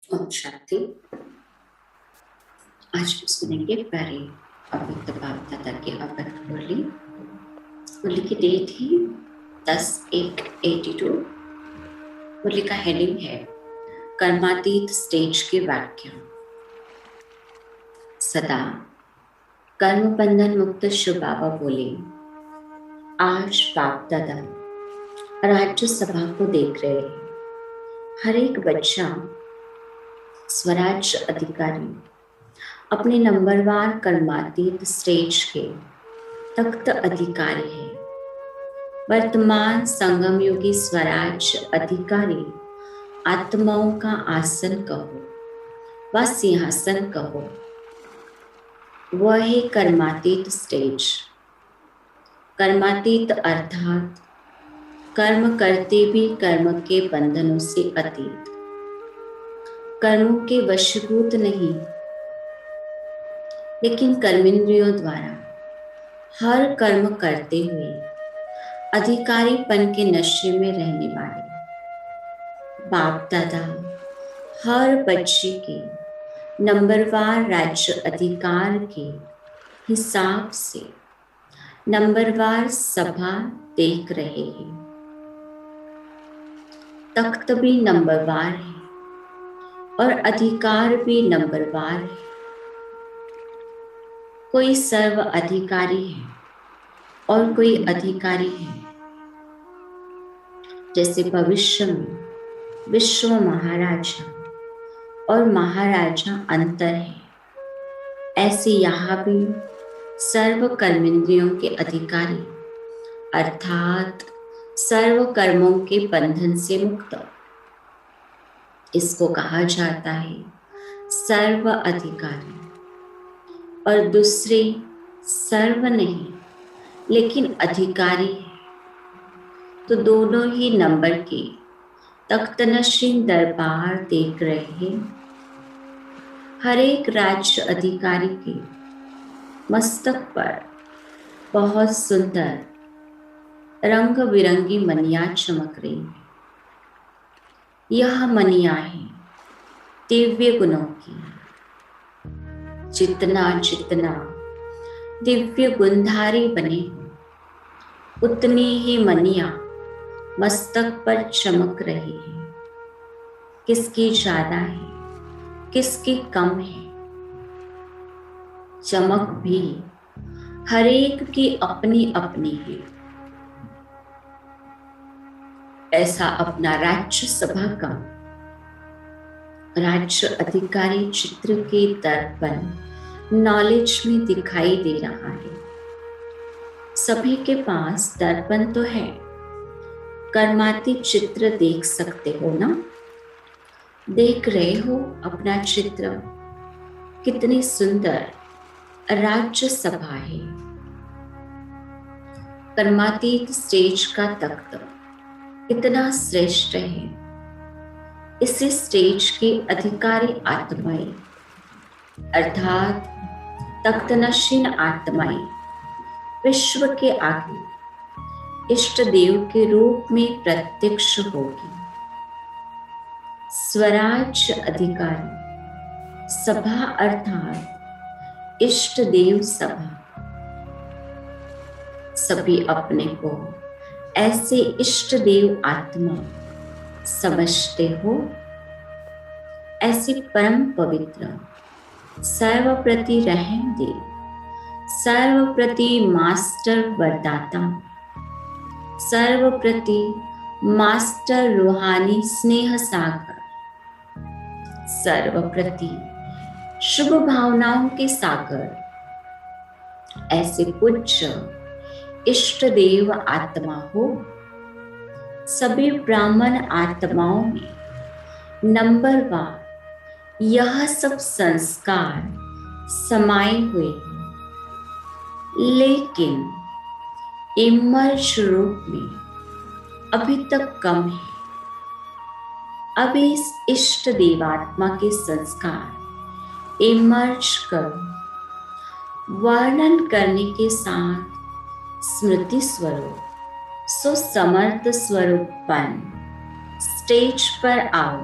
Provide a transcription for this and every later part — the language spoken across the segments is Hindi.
ओम शांति। आज हम सुनेंगे प्यारे अव्यक्त बाप दादा की अव्यक्त मुरली। मुरली की डेट है 10/1/82। मुरली का हेडिंग है कर्मातीत स्टेज के वाक्य। सदा कर्म बंधन मुक्त शिव बाबा बोले, आज बाप दादा राज्य सभा को देख रहे हैं। हर एक बच्चा स्वराज्य अधिकारी अपने नंबरवार कर्मातीत स्टेज के तख्त अधिकारी है। वर्तमान संगम युगी स्वराज्य अधिकारी आत्माओं का आसन कहो व सिंहासन कहो, वह है कर्मातीत स्टेज। कर्मातीत अर्थात कर्म करते भी कर्म के बंधनों से अतीत, कर्मों के वशीभूत नहीं, लेकिन कर्मेंद्रियों द्वारा हर कर्म करते हुए अधिकारीपन के नशे में रहने वाले बाप दादा हर बच्चे के नंबरवार राज्य अधिकार के हिसाब से नंबरवार सभा देख रहे हैं। तख्त भी नंबरवार है और अधिकार भी नंबरवार है। कोई सर्व अधिकारी है और कोई अधिकारी है। जैसे भविष्य में विश्व महाराजा और महाराजा अंतर है, ऐसे यहाँ भी सर्व कर्मेंद्रियों के अधिकारी अर्थात सर्व कर्मों के बंधन से मुक्त, इसको कहा जाता है सर्व अधिकारी। और दूसरे सर्व नहीं लेकिन अधिकारी है, तो दोनों ही नंबर के तख्तनशीन दरबार देख रहे हैं। हर एक राज्य अधिकारी के मस्तक पर बहुत सुंदर रंग बिरंगी मनिया चमक रही है। यह मनिया है दिव्य गुणों की। जितना जितना दिव्य गुणधारी बने उतनी ही मनिया मस्तक पर चमक रही है। किसकी ज्यादा है, किसकी कम है, चमक भी हर एक की अपनी अपनी है। ऐसा अपना राज्य सभा का राज्य अधिकारी चित्र के दर्पण नॉलेज में दिखाई दे रहा है। सभी के पास दर्पण तो है, कर्मातीत चित्र देख सकते हो ना। देख रहे हो अपना चित्र, कितनी सुंदर राज्य सभा है। कर्मातीत स्टेज का तख्त कितना श्रेष्ठ है। इसी स्टेज की अधिकारी आत्माएं अर्थात तख्तनशीन आत्माएं विश्व के आगे इष्ट देव के रूप में प्रत्यक्ष होगी। स्वराज्य अधिकारी सभा अर्थात इष्ट देव सभा। सभी अपने को ऐसे इष्ट देव आत्मा समझते हो। ऐसे परम पवित्र सर्वप्रति रहम देव, सर्वप्रति मास्टर वरदाता, सर्वप्रति मास्टर रूहानी स्नेह सागर, सर्वप्रति शुभ भावनाओं के सागर, ऐसे पूज्य इष्ट देव आत्मा हो। सभी ब्राह्मण आत्माओं में नंबरवार यह सब संस्कार समाये हुए हैं, लेकिन इमर्ज रूप में अभी तक कम है। अभी इस इष्ट देवात्मा के संस्कार इमर्ज कर वर्णन करने के साथ स्मृति स्वरूप सुसमर्थ स्वरूपन स्टेज पर आओ।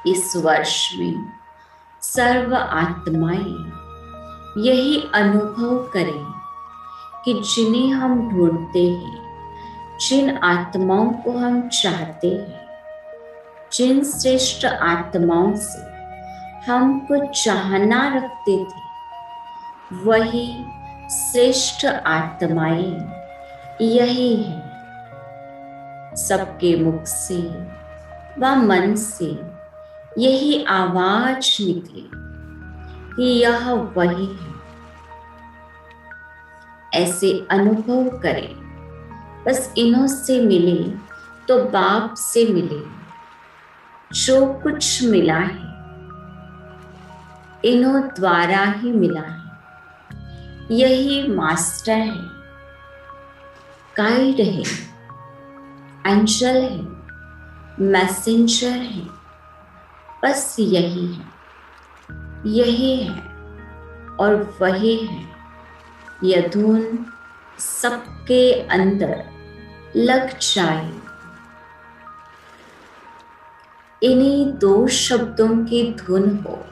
इस वर्ष में सर्व आत्माएं यही अनुभव करें कि जिन्हें हम ढूंढते हैं, जिन आत्माओं को हम चाहते हैं, जिन श्रेष्ठ आत्माओं से हम कुछ चाहना रखते थे, वही श्रेष्ठ आत्माएं यही है। सबके मुख से व मन से यही आवाज निकली कि यह वही है। ऐसे अनुभव करें, बस इन्हों से मिले तो बाप से मिले। जो कुछ मिला है इन्हों द्वारा ही मिला है। यही मास्टर है, गाइड है, एंजल है, मैसेंजर है। बस यही है, यही है और वही है। यह धुन सबके अंदर लग जाए। इन्हीं दो शब्दों की धुन हो,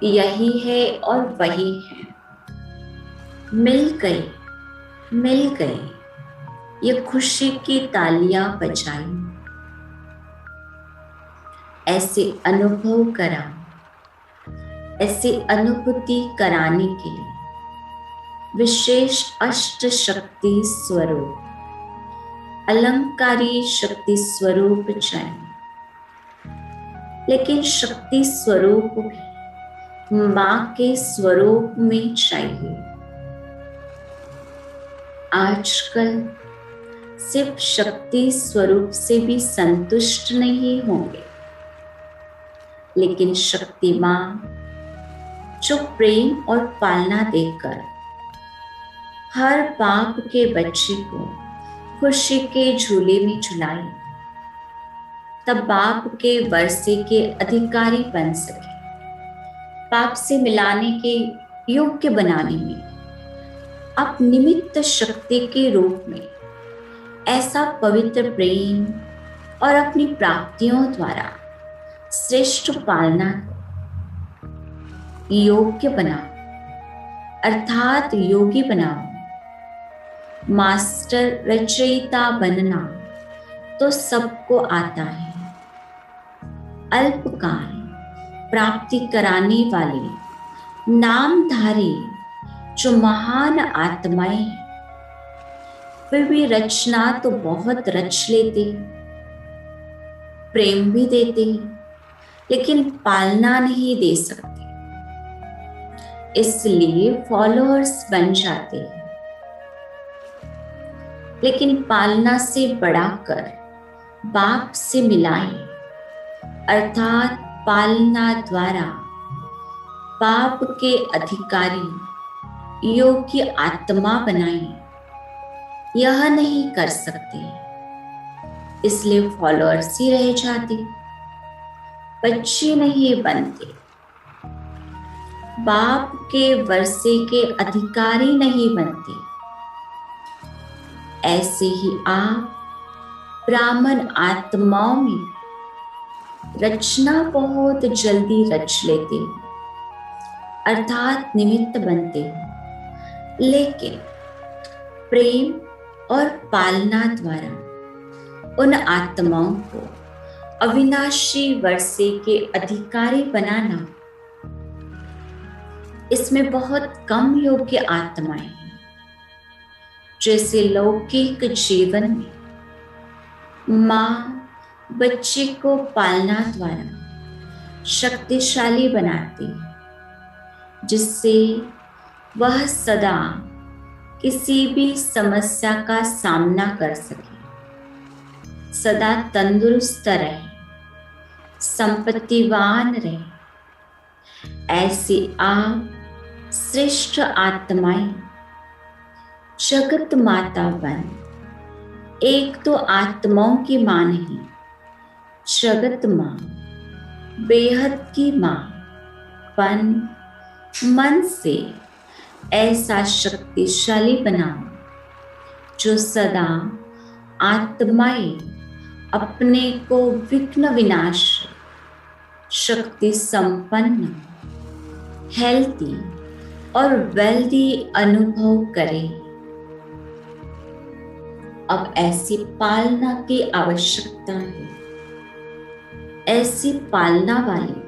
यही है और वही है। मिल गए, मिल गए। ये खुशी की तालियां बजाई। ऐसे अनुभव करा, ऐसी अनुभूति कराने के लिए विशेष अष्ट शक्ति स्वरूप, अलंकारी शक्ति स्वरूप चाहिए। लेकिन शक्ति स्वरूप भी मां के स्वरूप में चाहिए। आजकल सिर्फ शक्ति स्वरूप से भी संतुष्ट नहीं होंगे, लेकिन शक्ति मां जो प्रेम और पालना देकर हर बाप के बच्चे को खुशी के झूले में झुलाई, तब बाप के वर्षे के अधिकारी बन सके। बाप से मिलाने के योग्य बनाने में अब निमित्त शक्ति के रूप में ऐसा पवित्र प्रेम और अपनी प्राप्तियों द्वारा श्रेष्ठ पालना योग्य बनाओ, अर्थात योगी बनाओ। मास्टर रचयिता बनना तो सबको आता है। अल्पकाल प्राप्ति कराने वाले नामधारी जो महान आत्माएं हैं, फिर भी रचना तो बहुत रच लेते हैं, प्रेम भी देते हैं, लेकिन पालना नहीं दे सकते। इसलिए फॉलोअर्स बन जाते हैं। लेकिन पालना से बढ़ाकर बाप से मिलाएं, अर्थात पालना द्वारा बाप के अधिकारी योग्य आत्मा बनाएं, यह नहीं कर सकते। इसलिए फॉलोअर्स ही रह जाते, बच्चे नहीं बनते। बाप के वर्षे के अधिकारी नहीं बनते। ऐसे ही आप ब्राह्मण आत्माओं में रचना बहुत जल्दी रच लेते हो, अर्थात निमित्त बनते हो। लेकिन प्रेम और पालना द्वारा उन आत्माओं को अविनाशी वर्षे के अधिकारी बनाना, इसमें बहुत कम योग्य आत्माएं हैं। जैसे लौकिक जीवन में माँ बच्चे को पालना द्वारा शक्तिशाली बनाती है, जिससे वह सदा किसी भी समस्या का सामना कर सके, सदा तंदुरुस्त रहे, संपत्तिवान रहे। ऐसी आप श्रेष्ठ आत्माएं जगत माता बन, एक तो आत्माओं की मां नहीं, जगत मां, बेहद की मां बन मन से ऐसा शक्तिशाली बनाओ जो सदा आत्माएं अपने को विघ्न विनाश शक्ति संपन्न, हेल्दी और वेल्दी अनुभव करें। अब ऐसी पालना की आवश्यकता है। ऐसी पालना वाले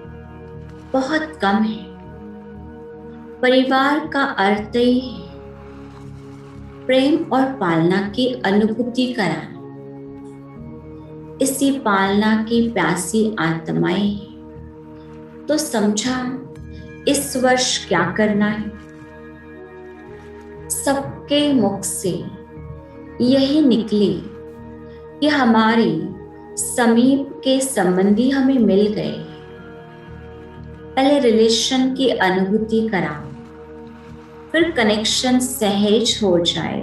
बहुत कम है। परिवार का अर्थ ही है प्रेम और पालना की अनुभूति कराना। इसी पालना की प्यासी आत्माएं हैं। तो समझा इस वर्ष क्या करना है। सबके मुख से यही निकले कि हमारी समीप के संबंधी हमें मिल गए। पहले रिलेशन की अनुभूति कराओ, फिर कनेक्शन सहज हो जाए।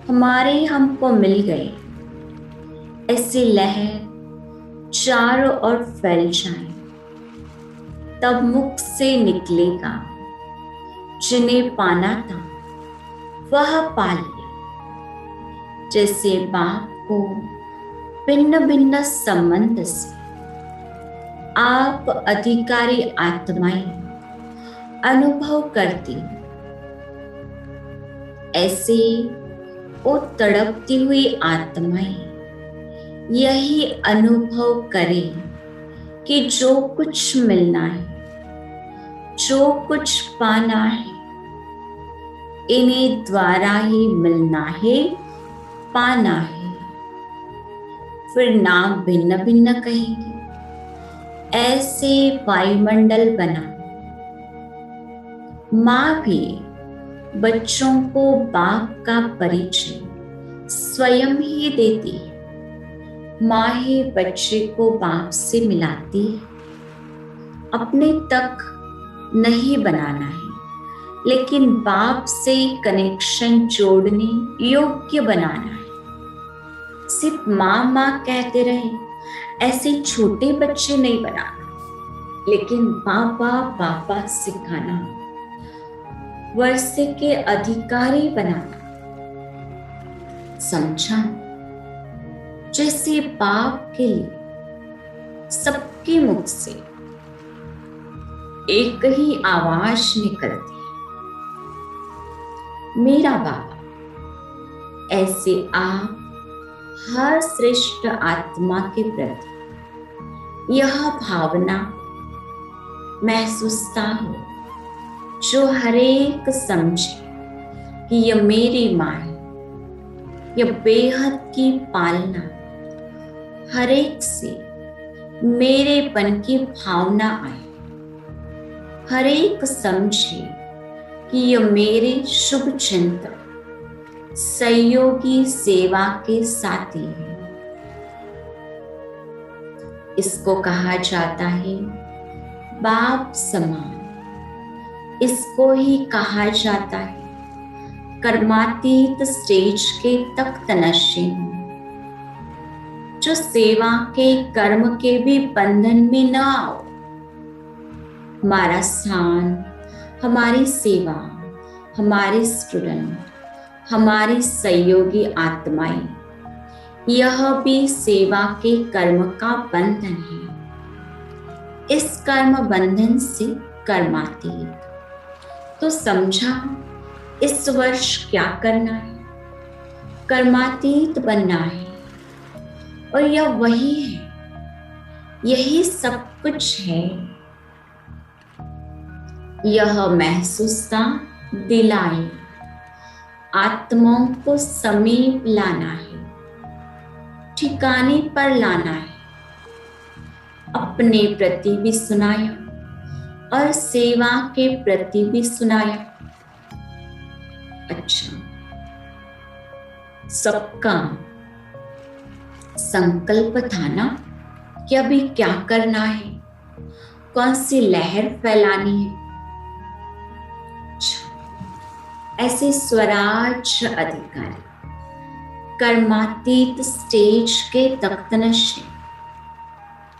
हमारे हमको मिल गए, ऐसी लहर चारों ओर फैल जाए। तब मुख से निकलेगा, जिन्हें पाना था वह पा ले। जैसे बाप को भिन्न भिन्न संबंध से आप अधिकारी आत्माएं अनुभव करती, ऐसे वो तड़पती हुई आत्माएं यही अनुभव करें कि जो कुछ मिलना है, जो कुछ पाना है, इन्हीं द्वारा ही मिलना है, पाना है। फिर नाम भिन्न भिन्न कहेंगे। ऐसे वायुमंडल बना। माँ भी बच्चों को बाप का परिचय स्वयं ही देती है। माँ ही बच्चे को बाप से मिलाती है। अपने तक नहीं बनाना है, लेकिन बाप से कनेक्शन जोड़ने योग्य बनाना है। सिर्फ माँ माँ कहते रहे, ऐसे छोटे बच्चे नहीं बनाना, लेकिन पापा पापा सिखाना, वर्षे के अधिकारी बनाना। समझा? जैसे बाप के लिए सबके मुख से एक ही आवाज निकलती है, मेरा बाबा। ऐसे आप हर श्रेष्ठ आत्मा के प्रति यह भावना महसूसता हो, जो हर एक समझे कि यह मेरी माँ है। यह बेहद की पालना हर एक से मेरेपन की भावना आए। हर एक समझे कि यह मेरे शुभ चिंतन सहयोगी सेवा के साथी है। इसको कहा जाता है बाप समान। इसको ही कहा जाता है कर्मातीत स्टेज के तख्त नशीन, जो सेवा के कर्म के भी बंधन में न आओ। हमारा स्थान, हमारी सेवा, हमारे स्टूडेंट, हमारी सहयोगी आत्माएं, यह भी सेवा के कर्म का बंधन है। इस कर्म बंधन से कर्मातीत। तो समझा इस वर्ष क्या करना है। कर्मातीत बनना है, और यह वही है, यही सब कुछ है। यह महसूसता दिलाए आत्माओं को समीप लाना है, ठिकाने पर लाना है। अपने प्रति भी सुनाया और सेवा के प्रति भी सुनाया। अच्छा, सबका संकल्प था ना कि अभी क्या करना है, कौन सी लहर फैलानी है। ऐसे स्वराज अधिकारी कर्मातीत स्टेज के तख्तनशी,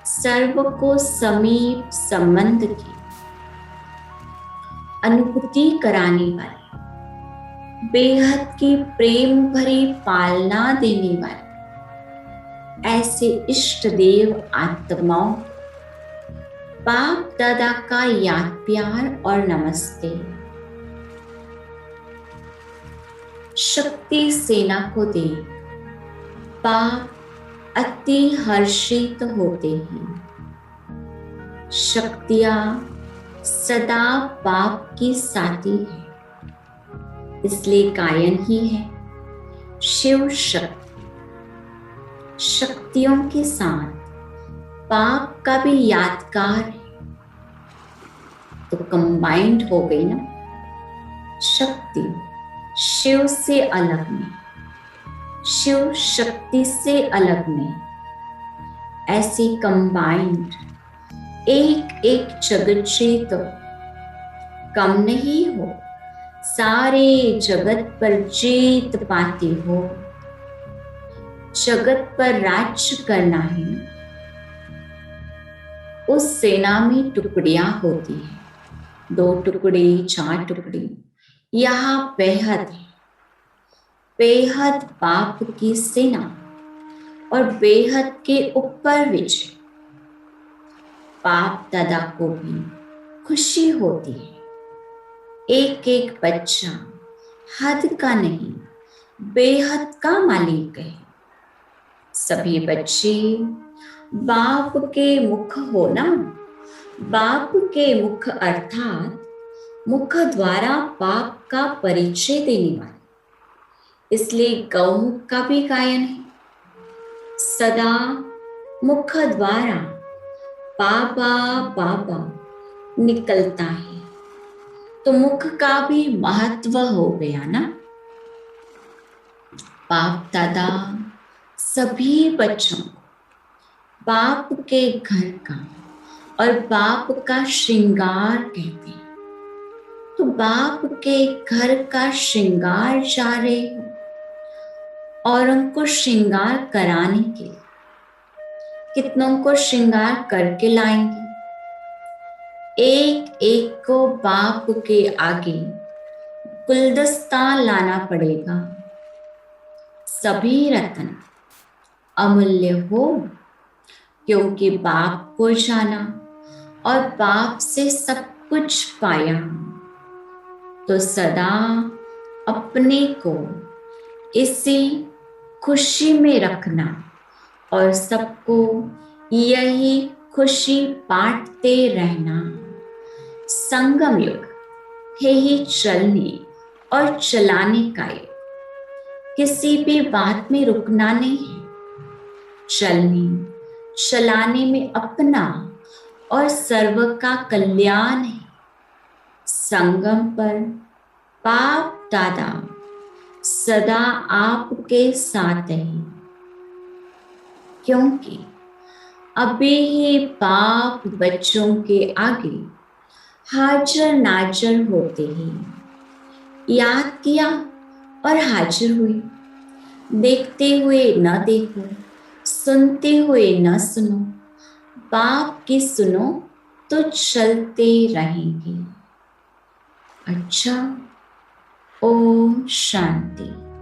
सर्व को समीप संबंध की अनुभूति कराने वाले, बेहद की प्रेम भरी पालना देने वाले ऐसे इष्ट देव आत्माओं बाप दादा का याद प्यार और नमस्ते। शक्ति सेना को देख बाप अति हर्षित होते हैं। शक्तियां सदा बाप की साथी है, इसलिए गायन ही है शिव शक्ति। शक्तियों के साथ बाप का भी यादगार है, तो कंबाइंड हो गई ना शक्ति शिव से अलग में, शिव शक्ति से अलग में। ऐसी कंबाइंड एक एक जगत से तो कम नहीं हो, सारे जगत पर जीत पाती हो। जगत पर राज्य करना है, उस सेना में टुकड़ियां होती है, 2 टुकड़े 4 टुकड़े। यहाँ बेहद है, बेहद बाप की सेना और बेहद के ऊपर विजय। बाप दादा को भी खुशी होती है, एक एक बच्चा हद का नहीं बेहद का मालिक है। सभी बच्चे बाप के मुख हो ना, बाप के मुख अर्थात मुख द्वारा बाप का परिचय देने वाले, इसलिए गौमुख का भी गायन है। सदा मुख द्वारा बाबा बाबा निकलता है, तो मुख का भी महत्व हो गया ना। बाप दादा सभी बच्चों को बाप के घर का और बाप का श्रृंगार कहते हैं। तो बाप के घर का श्रृंगार जा रहे हो और उनको श्रृंगार कराने के लिए कितनों को श्रृंगार करके लाएंगे। एक एक को बाप के आगे गुलदस्ता लाना पड़ेगा। सभी रत्न अमूल्य हो, क्योंकि बाप को जाना और बाप से सब कुछ पाया, तो सदा अपने को इसी खुशी में रखना और सबको यही खुशी बांटते रहना। संगम युग है ही चलने और चलाने का युग, किसी भी बात में रुकना नहीं है। चलने चलाने में अपना और सर्व का कल्याण है। संगम पर बाप दादा सदा आपके साथ है, क्योंकि अभी ही बाप बच्चों के आगे हाजिर नाजिर होते हैं। याद किया और हाजिर हुए, देखते हुए न देखो, सुनते हुए न सुनो, बाप की सुनो तो चलते रहेंगे। अच्छा, ओम शांति।